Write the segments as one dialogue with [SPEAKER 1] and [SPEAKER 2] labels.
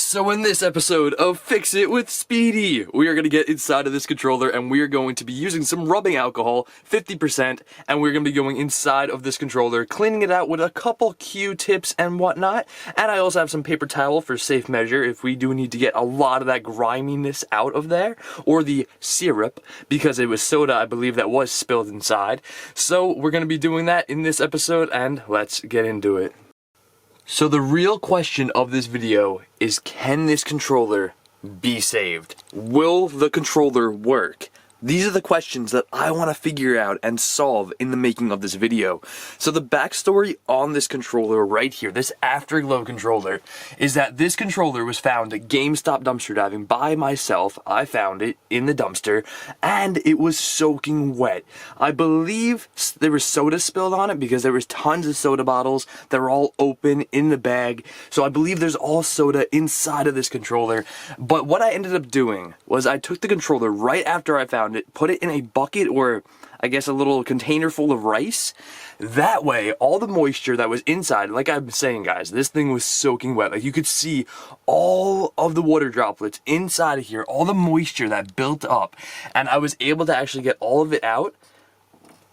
[SPEAKER 1] So in this episode of Fix It with Speedy, we are going to get inside of this controller and we are going to be using some rubbing alcohol, 50%, and we're going to be going inside of this controller, cleaning it out with a couple Q-tips and whatnot. And I also have some paper towel for safe measure if we do need to get a lot of that griminess out of there, or the syrup, because it was soda, I believe, that was spilled inside. So we're going to be doing that in this episode, and let's get into it. So the real question of this video is, can this controller be saved? Will the controller work? These are the questions that I want to figure out and solve in the making of this video. So the backstory on this controller right here, this Afterglow controller, is that this controller was found at GameStop dumpster diving by myself. I found it in the dumpster and it was soaking wet. I believe there was soda spilled on it because there was tons of soda bottles that were all open in the bag. So I believe there's all soda inside of this controller. But what I ended up doing was I took the controller right after I found it, put it in a bucket, or I guess a little container full of rice. That way, all the moisture that was inside, like I've been saying, guys, this thing was soaking wet. Like, you could see all of the water droplets inside of here, all the moisture that built up, and I was able to actually get all of it out.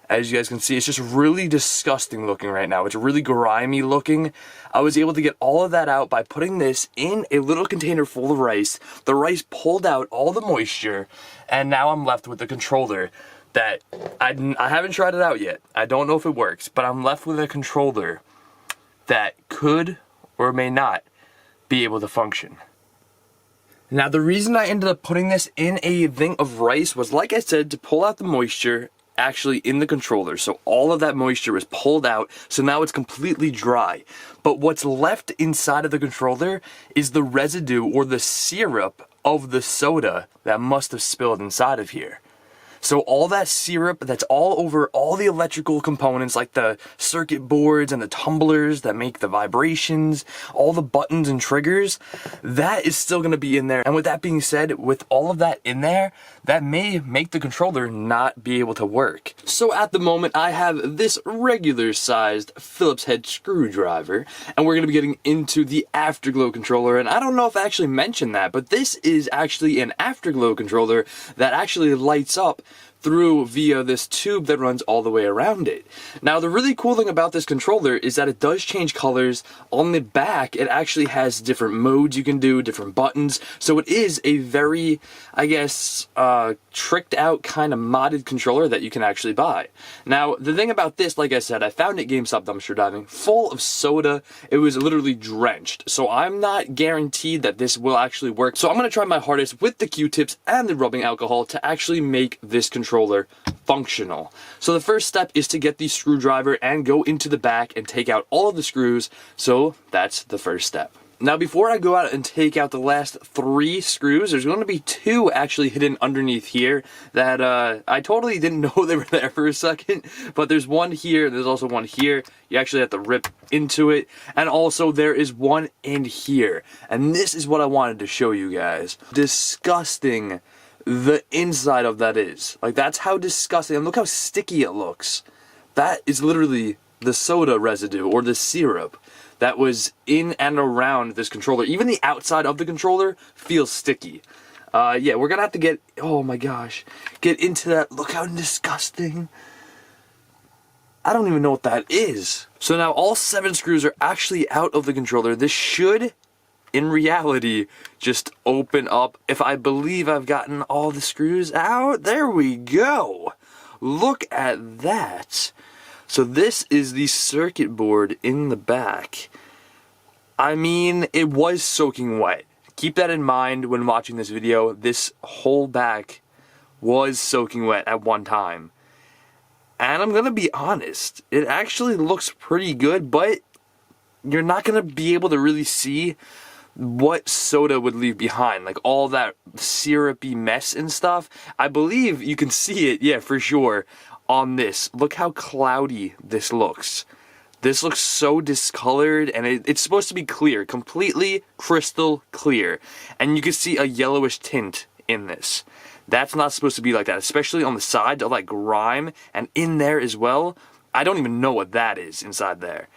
[SPEAKER 1] As you guys can see, it's just really disgusting looking right now. It's really grimy looking. I was able to get all of that out by putting this in a little container full of rice. The rice pulled out all the moisture, and now I'm left with the controller that I haven't tried it out yet. I don't know if it works, but I'm left with a controller that could or may not be able to function. Now, the reason I ended up putting this in a thing of rice was, like I said, to pull out the moisture actually in the controller. So all of that moisture was pulled out, so now it's completely dry. But what's left inside of the controller is the residue or the syrup of the soda that must have spilled inside of here. So all that syrup that's all over all the electrical components, like the circuit boards and the tumblers that make the vibrations, all the buttons and triggers, that is still going to be in there. And with that being said, with all of that in there, that may make the controller not be able to work. So at the moment, I have this regular sized Phillips head screwdriver, and we're going to be getting into the Afterglow controller. And I don't know if I actually mentioned that, but this is actually an Afterglow controller that actually lights up through via this tube that runs all the way around it. Now, the really cool thing about this controller is that it does change colors. On the back, it actually has different modes you can do, different buttons. So it is a very, I guess, tricked out kind of modded controller that you can actually buy. Now, the thing about this, like I said, I found it at GameStop dumpster diving, full of soda. It was literally drenched. So I'm not guaranteed that this will actually work. So I'm going to try my hardest with the Q-tips and the rubbing alcohol to actually make this controller functional. So the first step is to get the screwdriver and go into the back and take out all of the screws. So that's the first step. Now, before I go out and take out the last 3 screws, there's going to be 2 actually hidden underneath here that I totally didn't know they were there for a second. But there's one here, there's also one here. You actually have to rip into it. And also there is one in here. And this is what I wanted to show you guys. Disgusting the inside of that is. Like, that's how disgusting, and look how sticky it looks. That is literally the soda residue or the syrup that was in and around this controller. Even the outside of the controller feels sticky. Yeah, we're gonna have to get, oh my gosh, get into that. Look how disgusting. I don't even know what that is. So now all 7 screws are actually out of the controller. This should, in reality, just open up. If I believe I've gotten all the screws out, there we go. Look at that. So this is the circuit board in the back. I mean, it was soaking wet. Keep that in mind when watching this video. This whole back was soaking wet at one time. And I'm gonna be honest, it actually looks pretty good, but you're not gonna be able to really see what soda would leave behind, like all that syrupy mess and stuff. I believe you can see it, yeah, for sure, on this. Look how cloudy this looks. This looks so discolored, and it's supposed to be clear, completely crystal clear. And you can see a yellowish tint in this. That's not supposed to be like that, especially on the sides, all that grime, and in there as well. I don't even know what that is inside there.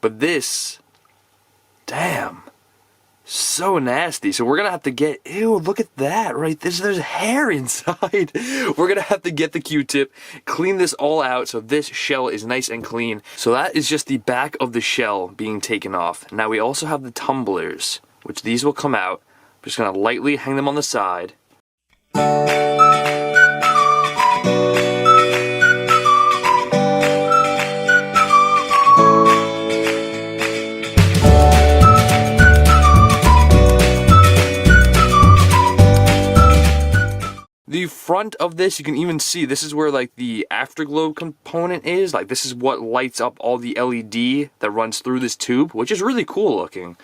[SPEAKER 1] But this, damn. So nasty. So we're gonna have to get, ew, look at that, right? There's hair inside. We're gonna have to get the Q-tip, clean this all out so this shell is nice and clean. So that is just the back of the shell being taken off. Now we also have the tumblers, which these will come out. I'm just gonna lightly hang them on the side. The front of this, you can even see, this is where like the afterglow component is. Like this is what lights up all the LED that runs through this tube, which is really cool looking.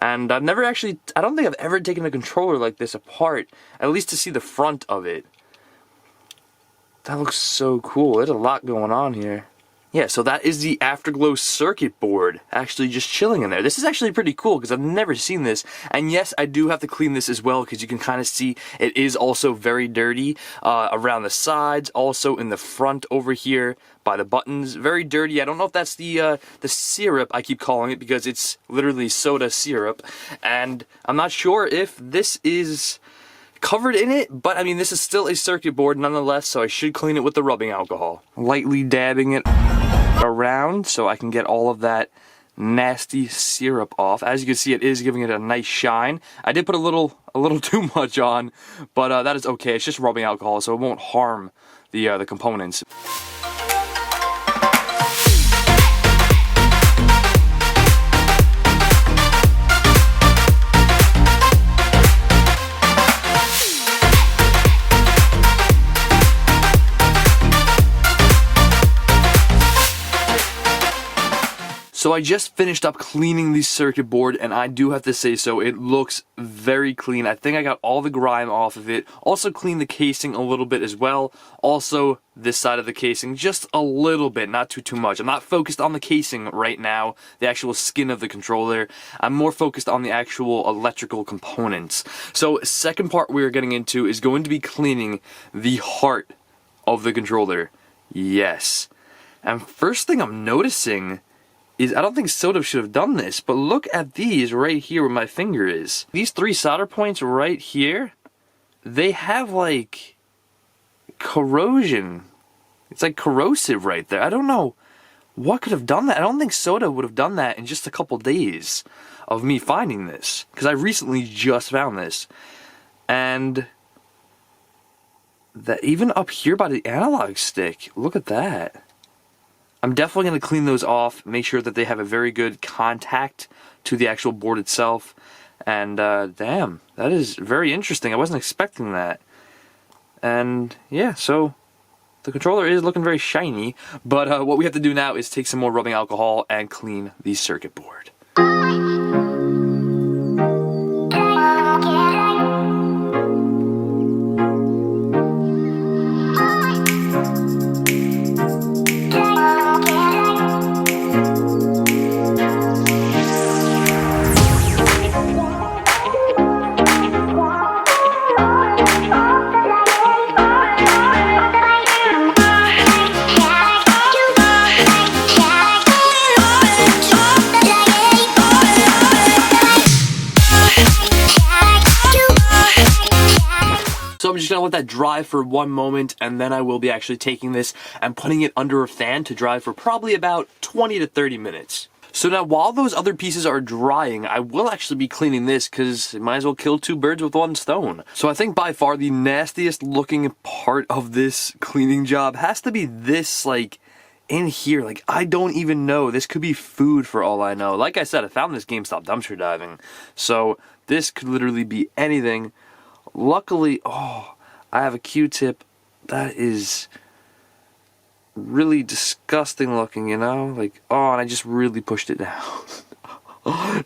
[SPEAKER 1] And I've never actually, I don't think I've ever taken a controller like this apart, at least to see the front of it. That looks so cool. There's a lot going on here. Yeah, so that is the afterglow circuit board actually just chilling in there. This is actually pretty cool because I've never seen this. And yes, I do have to clean this as well because you can kind of see it is also very dirty around the sides, also in the front over here by the buttons. Very dirty. I don't know if that's the syrup, I keep calling it, because it's literally soda syrup. And I'm not sure if this is covered in it, but I mean, this is still a circuit board nonetheless, so I should clean it with the rubbing alcohol. Lightly dabbing it around so I can get all of that nasty syrup off. As you can see, it is giving it a nice shine. I did put a little too much on, but that is okay. It's just rubbing alcohol, so it won't harm the components. So I just finished up cleaning the circuit board, and I do have to say so, it looks very clean. I think I got all the grime off of it. Also cleaned the casing a little bit as well. Also this side of the casing, just a little bit, not too much. I'm not focused on the casing right now, the actual skin of the controller. I'm more focused on the actual electrical components. So second part we're getting into is going to be cleaning the heart of the controller. Yes. And first thing I'm noticing is, I don't think soda should have done this, but look at these right here where my finger is. These 3 solder points right here, they have like corrosion. It's like corrosive right there. I don't know what could have done that. I don't think soda would have done that in just a couple days of me finding this, because I recently just found this. And that even up here by the analog stick, look at that. I'm definitely going to clean those off, make sure that they have a very good contact to the actual board itself. And damn, that is very interesting. I wasn't expecting that. And yeah, so the controller is looking very shiny, but what we have to do now is take some more rubbing alcohol and clean the circuit board. So I'm just gonna let that dry for one moment, and then I will be actually taking this and putting it under a fan to dry for probably about 20 to 30 minutes. So now while those other pieces are drying, I will actually be cleaning this because it might as well kill 2 birds with 1 stone. So I think by far the nastiest looking part of this cleaning job has to be this, like, in here. Like, I don't even know. This could be food for all I know. Like I said, I found this GameStop dumpster diving. So this could literally be anything. Luckily, oh, I have a Q-tip. That is really disgusting looking, you know? Like, oh, and I just really pushed it down.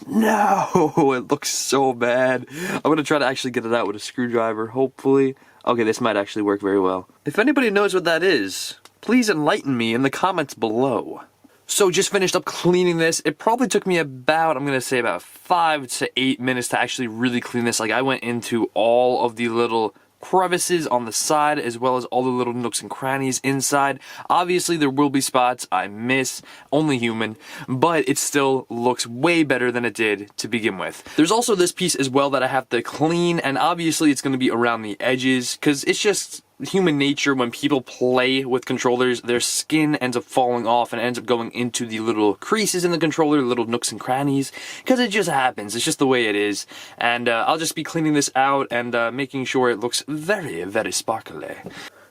[SPEAKER 1] No, it looks so bad. I'm gonna try to actually get it out with a screwdriver, hopefully. Okay, this might actually work very well. If anybody knows what that is, please enlighten me in the comments below. So just finished up cleaning this. It probably took me about, I'm gonna say about 5 to 8 minutes to actually really clean this. Like, I went into all of the little crevices on the side, as well as all the little nooks and crannies inside. Obviously, there will be spots I miss, only human, but it still looks way better than it did to begin with. There's also this piece as well that I have to clean, and obviously it's going to be around the edges, because it's just human nature. When people play with controllers, their skin ends up falling off and ends up going into the little creases in the controller, little nooks and crannies, because it just happens. It's just the way it is. And I'll just be cleaning this out and making sure it looks very, very sparkly.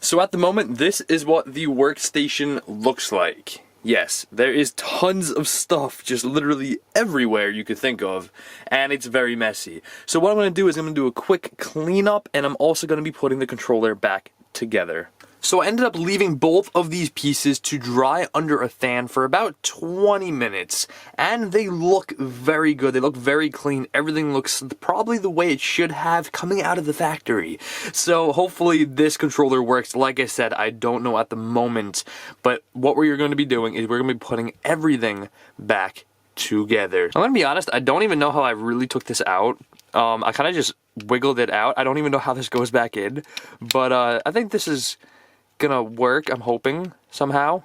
[SPEAKER 1] So at the moment, this is what the workstation looks like. Yes, there is tons of stuff just literally everywhere you could think of, and it's very messy. So what I'm going to do is I'm going to do a quick cleanup, and I'm also going to be putting the controller back together. So I ended up leaving both of these pieces to dry under a fan for about 20 minutes, and they look very good. They look very clean. Everything looks probably the way it should have coming out of the factory. So hopefully this controller works. Like I said, I don't know at the moment, but what we're going to be doing is we're going to be putting everything back together. I'm going to be honest, I don't even know how I really took this out. I kind of just wiggled it out. I don't even know how this goes back in, but I think this is gonna work, I'm hoping, somehow.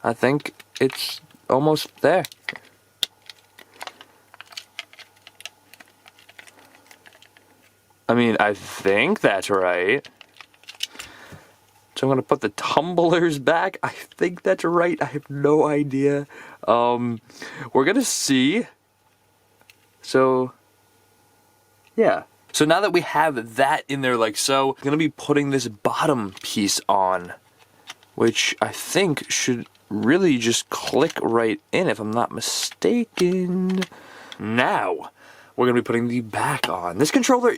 [SPEAKER 1] I think it's almost there. I mean, I think that's right. So I'm gonna put the tumblers back. I think that's right. I have no idea. We're gonna see. So, yeah. So now that we have that in there like so, I'm going to be putting this bottom piece on, which I think should really just click right in if I'm not mistaken. Now, we're going to be putting the back on. This controller,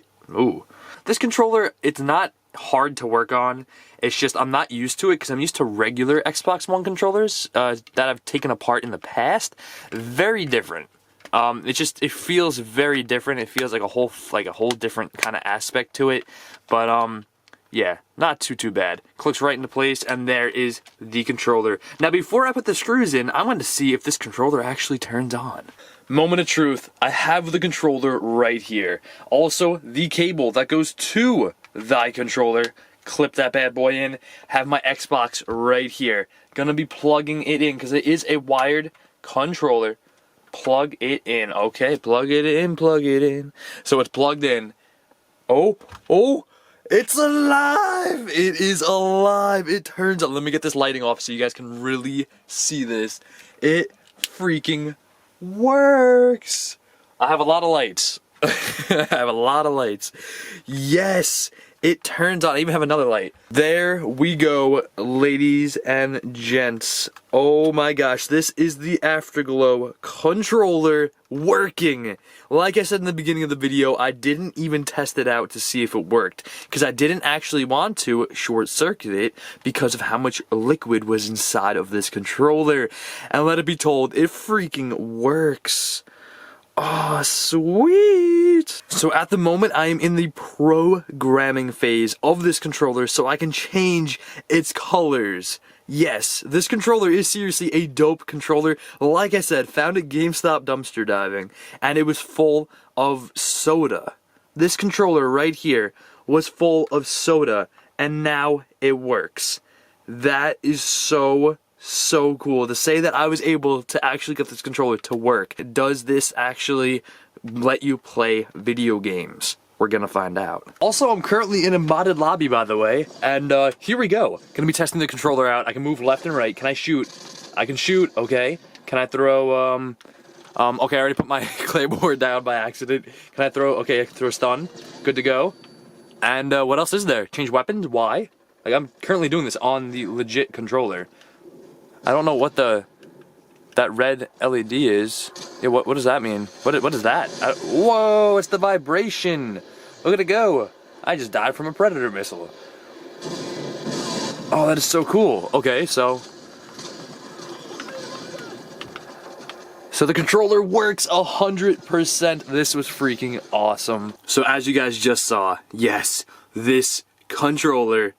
[SPEAKER 1] it's not hard to work on. It's just I'm not used to it because I'm used to regular Xbox One controllers that I've taken apart in the past. Very different. It feels very different. It feels like a whole different kind of aspect to it. But, yeah, not too bad. Clicks right into place, and there is the controller. Now, before I put the screws in, I wanted to see if this controller actually turns on. Moment of truth. I have the controller right here. Also, the cable that goes to the controller. Clip that bad boy in. Have my Xbox right here. Gonna be plugging it in, because it is a wired controller. Plug it in. Okay, plug it in, plug it in. So it's plugged in. Oh, it's alive! It is alive! It turns on. Let me get this lighting off so you guys can really see this. It freaking works! I have a lot of lights. I have a lot of lights. Yes! It turns on. I even have another light. There we go, ladies and gents. Oh my gosh, this is the Afterglow controller working. Like I said in the beginning of the video, I didn't even test it out to see if it worked, because I didn't actually want to short circuit it because of how much liquid was inside of this controller. And let it be told, it freaking works. Oh, sweet! So at the moment, I am in the programming phase of this controller so I can change its colors. Yes, this controller is seriously a dope controller. Like I said, found at GameStop dumpster diving, and it was full of soda. This controller right here was full of soda, and now it works. That is so cool to say that I was able to actually get this controller to work. Does this actually let you play video games? We're gonna find out. Also, I'm currently in a modded lobby, by the way, and here we go. Gonna be testing the controller out. I can move left and right. Can I shoot? I can shoot, okay. Can I throw, okay, I already put my claymore down by accident. Can I throw, okay, I can throw a stun. Good to go. And what else is there? Change weapons? Why? Like, I'm currently doing this on the legit controller. I don't know what that red LED is. Yeah, what does that mean? What is that? Whoa, it's the vibration. Look at it go. I just died from a predator missile. Oh, that is so cool. Okay, so the controller works 100%. This was freaking awesome. So as you guys just saw, yes, this controller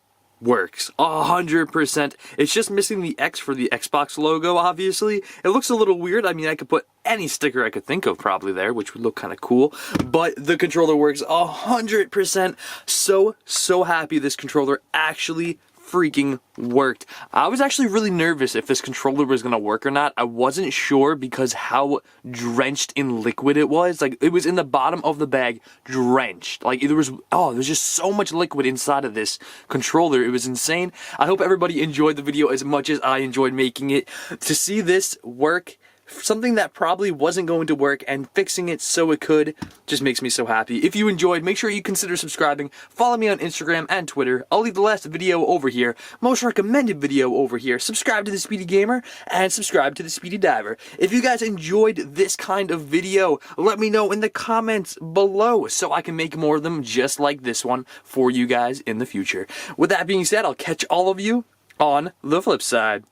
[SPEAKER 1] works 100%. It's just missing the X for the Xbox logo, obviously. It looks a little weird. I mean, I could put any sticker I could think of probably there, which would look kind of cool, but the controller works 100%. So happy this controller actually freaking worked. I was actually really nervous if this controller was gonna work or not. I wasn't sure because how drenched in liquid it was. Like, it was in the bottom of the bag, drenched. Like, there was just so much liquid inside of this controller. It was insane. I hope everybody enjoyed the video as much as I enjoyed making it. To see this work, something that probably wasn't going to work, and fixing it so it could, just makes me so happy. If you enjoyed, make sure you consider subscribing. Follow me on Instagram and Twitter. I'll leave the last video over here, most recommended video over here. Subscribe to the Speedy Gamer and subscribe to the Speedy Diver. If you guys enjoyed this kind of video, let me know in the comments below so I can make more of them just like this one for you guys in the future. With that being said, I'll catch all of you on the flip side.